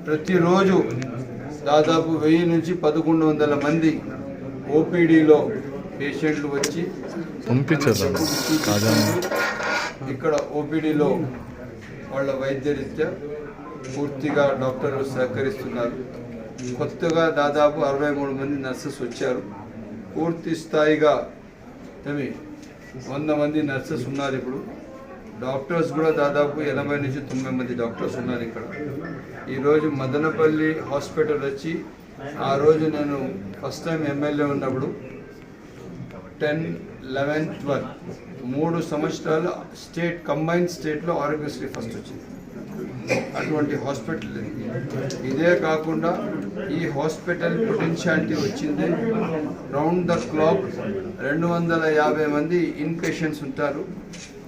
ప్రతిరోజు దాదాపు 1000 నుంచి 1100 మంది ఓపీడీలో పేషెంట్లు వచ్చి ఇక్కడ ఓపీడీలో వాళ్ళ వైద్యరీత్యా పూర్తిగా డాక్టర్లు సహకరిస్తున్నారు. కొత్తగా దాదాపు 63 మంది నర్సెస్ వచ్చారు. పూర్తి స్థాయిగా 100 మంది నర్సెస్ ఉన్నారు. ఇప్పుడు డాక్టర్స్ కూడా దాదాపు 80 నుంచి 90 మంది డాక్టర్స్ ఉన్నారు ఇక్కడ. ఈరోజు మదనపల్లి హాస్పిటల్ వచ్చి ఆ రోజు నేను ఫస్ట్ టైం ఎమ్మెల్యే ఉన్నప్పుడు 10, 11, 12 3 సంవత్సరాలు స్టేట్ కంబైన్డ్ స్టేట్లో ఆరోగ్యశ్రీ ఫస్ట్ వచ్చింది. అటువంటి హాస్పిటల్ ఇదే కాకుండా ఈ హాస్పిటల్ పొటెన్షియాలిటీ వచ్చింది. రౌండ్ ద క్లాక్ 250 మంది ఇన్ పేషెంట్స్ ఉంటారు.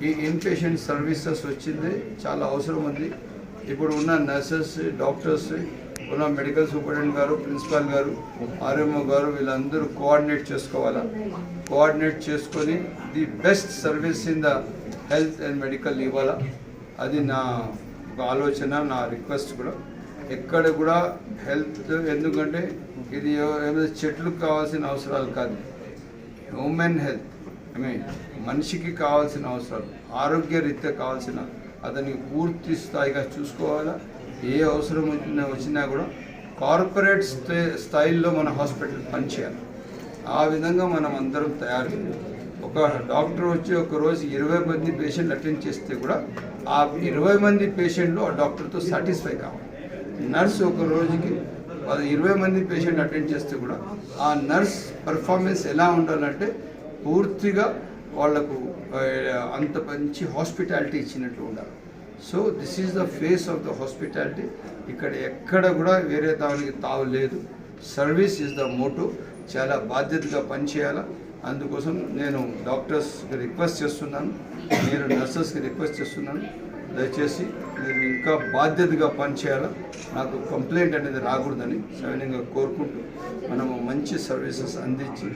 ఈ ఇన్ పేషెంట్ సర్వీసెస్ వచ్చింది, చాలా అవసరం ఉంది. ఇప్పుడు ఉన్న నర్సెస్, డాక్టర్స్, ఉన్న మెడికల్ సూపరింటెండెంట్ గారు, ప్రిన్సిపాల్ గారు, ఆర్ఎంఓ గారు వీళ్ళందరూ కోఆర్డినేట్ చేసుకోవాలా. కోఆర్డినేట్ చేసుకొని the best service in the health and medical ఇవ్వాలా. అది నా ఒక ఆలోచన, నా రిక్వెస్ట్ కూడా. ఎక్కడ కూడా హెల్త్, ఎందుకంటే ఇది ఏమైనా చెట్లకు కావాల్సిన అవసరాలు కాదు, హ్యూమన్ హెల్త్ మనిషికి కావాల్సిన అవసరాలు, ఆరోగ్య రీత్యా కావాల్సిన అతనికి పూర్తి స్థాయిగా చూసుకోవాలా. ఏ అవసరం వచ్చినా కూడా కార్పొరేట్ స్థాయిల్లో మన హాస్పిటల్ పనిచేయాలి. ఆ విధంగా మనం అందరం తయారు. ఒక డాక్టర్ వచ్చి ఒక రోజు 20 మంది పేషెంట్లు అటెండ్ చేస్తే కూడా ఆ 20 మంది పేషెంట్లు ఆ డాక్టర్తో సాటిస్ఫై కావాలి. నర్స్ ఒక రోజుకి 20 మంది పేషెంట్ అటెండ్ చేస్తే కూడా ఆ నర్స్ పర్ఫార్మెన్స్ ఎలా ఉండాలంటే పూర్తిగా వాళ్లకు అంత మంచి హాస్పిటాలిటీ ఇచ్చినట్లు ఉండాలి. So this is the face of the hospitality. ఇక్కడ ఎక్కడ కూడా వేరే దానికి తావు లేదు. Service is the motto. చాలా బాధ్యతగా పనిచేయాలా. అందుకోసం నేను డాక్టర్స్కి రిక్వెస్ట్ చేస్తున్నాను, నేను నర్సెస్కి రిక్వెస్ట్ చేస్తున్నాను, దయచేసి మీరు ఇంకా బాధ్యతగా పనిచేయాలా. నాకు కంప్లైంట్ అనేది రాకూడదని సవినయంగా కోరుకుంటూ మనము మంచి సర్వీసెస్ అందించి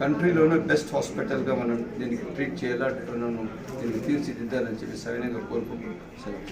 కంట్రీలోనే బెస్ట్ హాస్పిటల్గా మనం దీనికి ట్రీట్ చేయాలా, మనం దీన్ని తీర్చిదిద్దాలని చెప్పి సవినయంగా కోరుకుంటూ సెలవు.